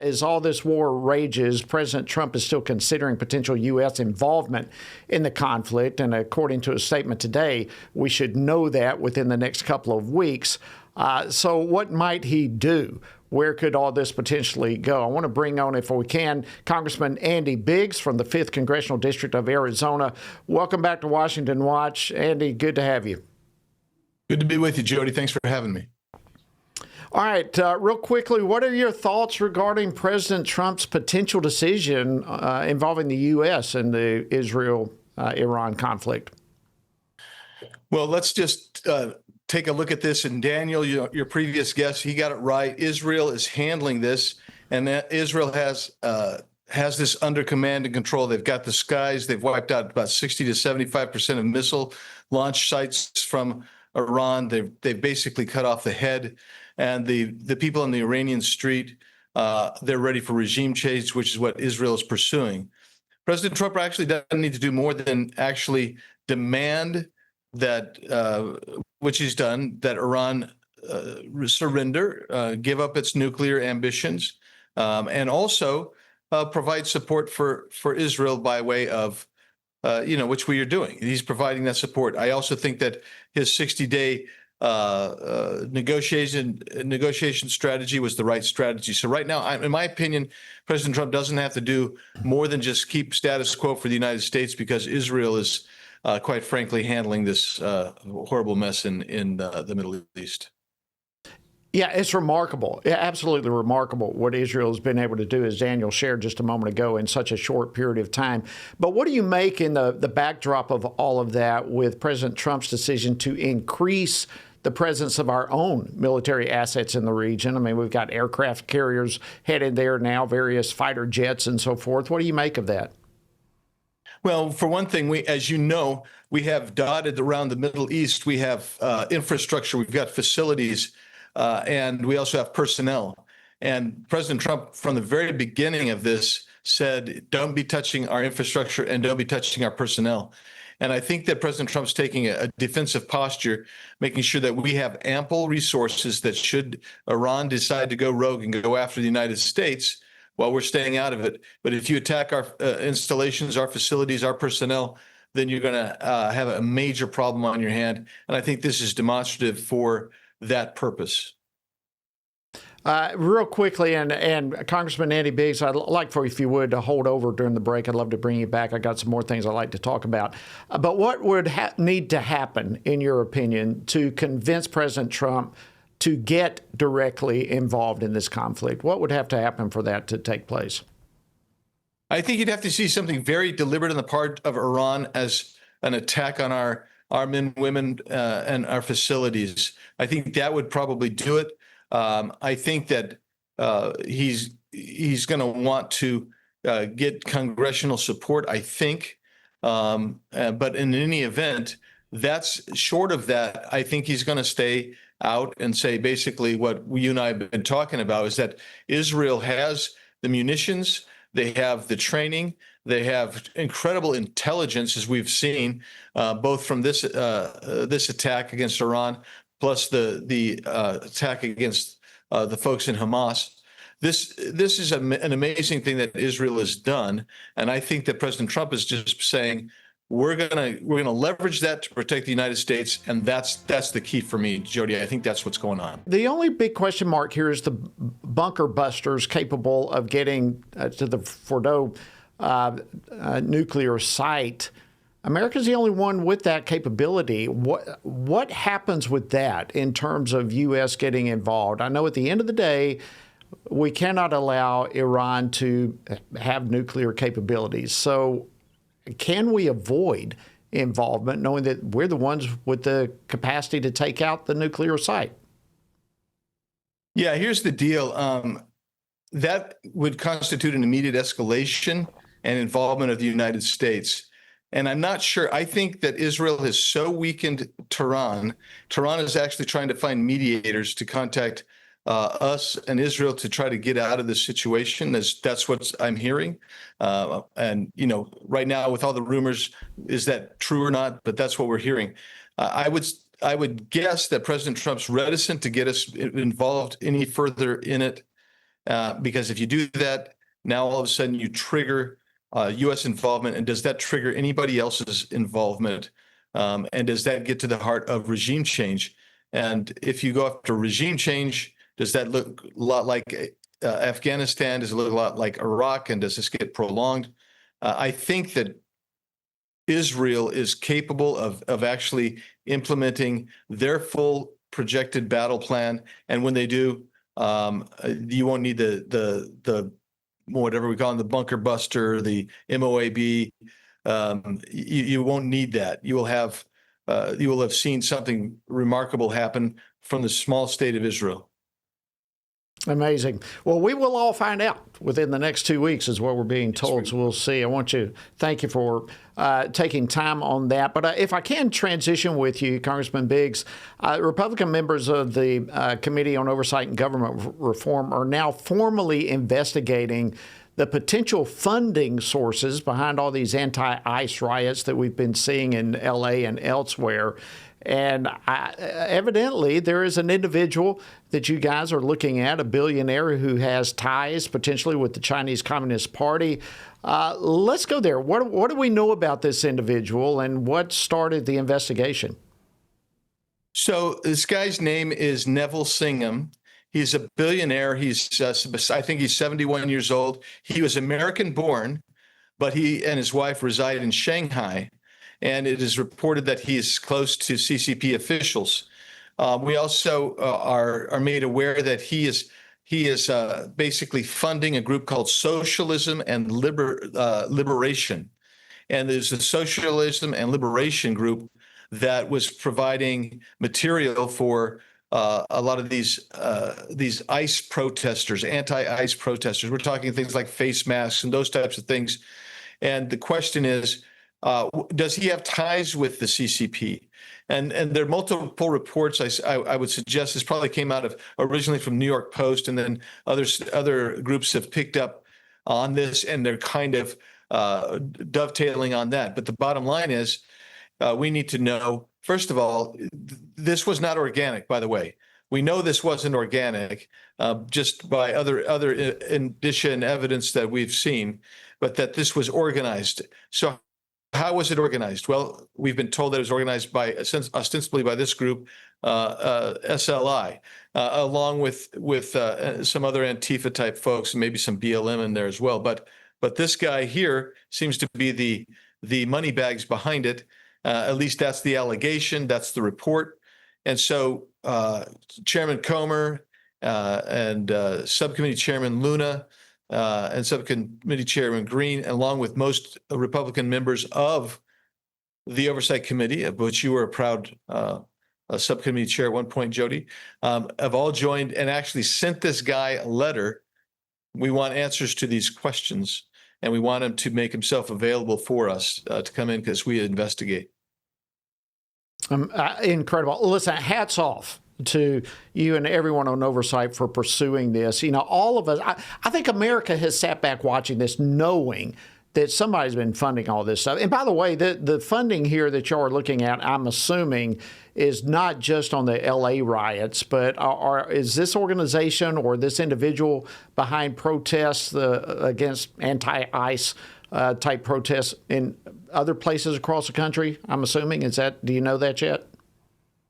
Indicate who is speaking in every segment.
Speaker 1: As all this war rages, President Trump is still considering potential U.S. involvement in the conflict. And according to a statement today, we should know that within the next couple of weeks. So what might he do? Where could all this potentially go? I want to bring on, if we can, Congressman Andy Biggs from the 5th Congressional District of Arizona. Welcome back to Washington Watch. Andy, good to have you.
Speaker 2: Good to be with you, Jody. Thanks for having me.
Speaker 1: All right, real quickly, what are your thoughts regarding President Trump's potential decision involving the U.S. and the Israel-Iran conflict?
Speaker 2: Well, let's just take a look at this. And Daniel, your previous guest, he got it right. Israel is handling this, and Israel has this under command and control. They've got the skies. They've wiped out about 60 to 75% of missile launch sites from Iran. They've basically cut off the head. And the people on the Iranian street, they're ready for regime change, which is what Israel is pursuing. President Trump actually doesn't need to do more than actually demand that, which he's done, that Iran surrender, give up its nuclear ambitions, and also provide support for Israel by way of, which we are doing. He's providing that support. I also think that his 60-day negotiation strategy was the right strategy. So right now, in my opinion, President Trump doesn't have to do more than just keep status quo for the United States, because Israel is, quite frankly, handling this horrible mess in the Middle East.
Speaker 1: Yeah, it's remarkable. Absolutely remarkable what Israel has been able to do, as Daniel shared just a moment ago, in such a short period of time. But what do you make in the backdrop of all of that with President Trump's decision to increase the presence of our own military assets in the region? I mean, we've got aircraft carriers headed there now, various fighter jets and so forth. What do you make of that?
Speaker 2: Well, for one thing, as you know, we have dotted around the Middle East. We have infrastructure. We've got facilities. And we also have personnel. And President Trump, from the very beginning of this, said, don't be touching our infrastructure and don't be touching our personnel. And I think that President Trump's taking a defensive posture, making sure that we have ample resources that should Iran decide to go rogue and go after the United States, while we're staying out of it. But if you attack our installations, our facilities, our personnel, then you're going to have a major problem on your hand. And I think this is demonstrative for that purpose.
Speaker 1: Real quickly, and Congressman Andy Biggs, I'd like for you, if you would, to hold over during the break. I'd love to bring you back. I got some more things I'd like to talk about. But what would need to happen, in your opinion, to convince President Trump to get directly involved in this conflict? What would have to happen for that to take place?
Speaker 2: I think you'd have to see something very deliberate on the part of Iran as an attack on our men, women, and our facilities. I think that would probably do it. I think that he's going to want to get congressional support, I think. But in any event, that's short of that. I think he's going to stay out and say basically what you and I have been talking about, is that Israel has the munitions, they have the training, they have incredible intelligence, as we've seen, both from this attack against Iran, plus the attack against the folks in Hamas. This is an amazing thing that Israel has done, and I think that President Trump is just saying we're gonna leverage that to protect the United States, and that's the key for me, Jody. I think that's what's going on.
Speaker 1: The only big question mark here is the bunker busters capable of getting to the Fordo nuclear site. America's the only one with that capability. What happens with that in terms of U.S. getting involved? I know at the end of the day, we cannot allow Iran to have nuclear capabilities. So can we avoid involvement, knowing that we're the ones with the capacity to take out the nuclear site?
Speaker 2: Yeah, here's the deal. That would constitute an immediate escalation and involvement of the United States. And I'm not sure. I think that Israel has so weakened Tehran. Tehran is actually trying to find mediators to contact us and Israel to try to get out of this situation. That's what I'm hearing. And, right now with all the rumors, is that true or not? But that's what we're hearing. I would guess that President Trump's reticent to get us involved any further in it because if you do that, now all of a sudden you trigger U.S. involvement, and does that trigger anybody else's involvement? And does that get to the heart of regime change? And if you go after regime change, does that look a lot like Afghanistan? Does it look a lot like Iraq? And does this get prolonged? I think that Israel is capable of actually implementing their full projected battle plan. And when they do, you won't need the whatever we call them, the bunker buster, the MOAB. You won't need that. You will have seen something remarkable happen from the small state of Israel.
Speaker 1: Amazing. Well, we will all find out within the next 2 weeks is what we're being told. So we'll see. I want to thank you for taking time on that. But if I can transition with you, Congressman Biggs, Republican members of the Committee on Oversight and Government Reform are now formally investigating the potential funding sources behind all these anti-ICE riots that we've been seeing in L.A. and elsewhere. And evidently, there is an individual that you guys are looking at, a billionaire who has ties potentially with the Chinese Communist Party. Let's go there. What do we know about this individual, and what started the investigation?
Speaker 2: So this guy's name is Neville Singham. He's a billionaire. I think he's 71 years old. He was American born, but he and his wife reside in Shanghai. And it is reported that he is close to CCP officials. We also are made aware that he is basically funding a group called Socialism and Liberation. And there's a Socialism and Liberation group that was providing material for a lot of these ICE protesters, anti-ICE protesters. We're talking things like face masks and those types of things. And the question is, does he have ties with the CCP? And there are multiple reports. I would suggest this probably came out of originally from New York Post, and then other groups have picked up on this, and they're kind of dovetailing on that. But the bottom line is, we need to know, first of all, this was not organic, by the way. We know this wasn't organic just by other indicia and evidence that we've seen, but that this was organized. So how was it organized? Well, we've been told that it was organized by ostensibly by this group, SLI, along with some other Antifa type folks, and maybe some BLM in there as well. But this guy here seems to be the money bags behind it. At least that's the allegation. That's the report. And so Chairman Comer and Subcommittee Chairman Luna and Subcommittee Chairman Green, along with most Republican members of the Oversight Committee, of which you were a proud subcommittee chair at one point, Jody, have all joined and actually sent this guy a letter. We want answers to these questions, and we want him to make himself available for us to come in because we investigate.
Speaker 1: Incredible. Listen, hats off to you and everyone on Oversight for pursuing this. You know, all of us, I think America has sat back watching this knowing that somebody's been funding all this stuff. And by the way, the funding here that y'all are looking at, I'm assuming, is not just on the L.A. riots, but is this organization or this individual behind protests against anti-ICE type protests in other places across the country? I'm assuming. Do you know that yet?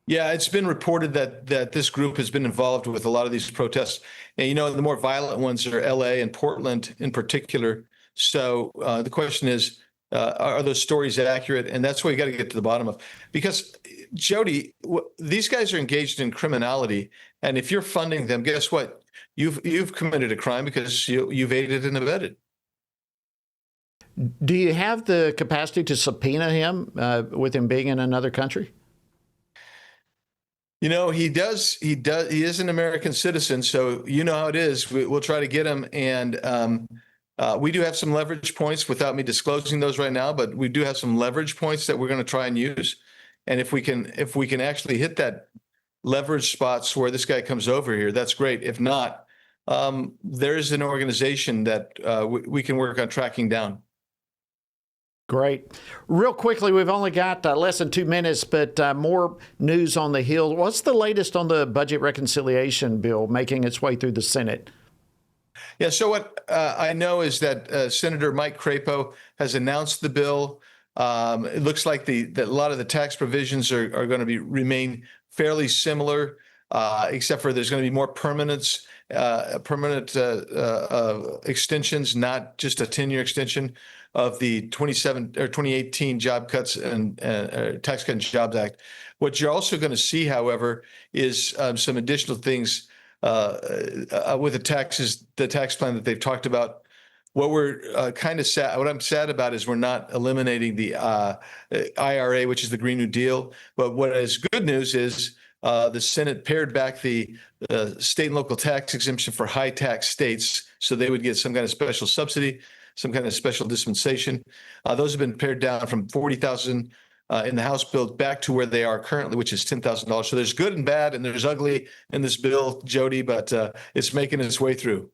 Speaker 2: Yeah, it's been reported that this group has been involved with a lot of these protests. And, you know, the more violent ones are L.A. and Portland in particular. So the question is, are those stories accurate? And that's what you got to get to the bottom of. Because, Jody, these guys are engaged in criminality. And if you're funding them, guess what? You've committed a crime because you've aided and abetted.
Speaker 1: Do you have the capacity to subpoena him with him being in another country?
Speaker 2: You know, he does. He is an American citizen, so you know how it is. We'll try to get him, and we do have some leverage points without me disclosing those right now. But we do have some leverage points that we're going to try and use. And if we can actually hit that leverage spots where this guy comes over here, that's great. If not, there is an organization that we can work on tracking down.
Speaker 1: Great. Real quickly, we've only got less than 2 minutes, but more news on the Hill. What's the latest on the budget reconciliation bill making its way through the Senate?
Speaker 2: Yeah. So what I know is that Senator Mike Crapo has announced the bill. It looks like that a lot of the tax provisions are going to remain fairly similar, except for there's going to be more permanent extensions, not just a 10-year extension of the 2018 Job Cuts and Tax Cuts and Jobs Act. What you're also going to see, however, is some additional things with the tax plan that they've talked about. What we're kind of sad, what I'm sad about is we're not eliminating the IRA, which is the Green New Deal. But what is good news is the Senate pared back the state and local tax exemption for high tax states, so they would get some kind of special subsidy, some kind of special dispensation. Those have been pared down from $40,000 in the House bill back to where they are currently, which is $10,000. So there's good and bad, and there's ugly in this bill, Jody, but it's making its way through.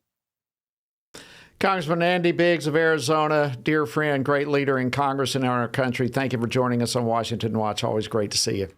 Speaker 1: Congressman Andy Biggs of Arizona, dear friend, great leader in Congress and in our country. Thank you for joining us on Washington Watch. Always great to see you.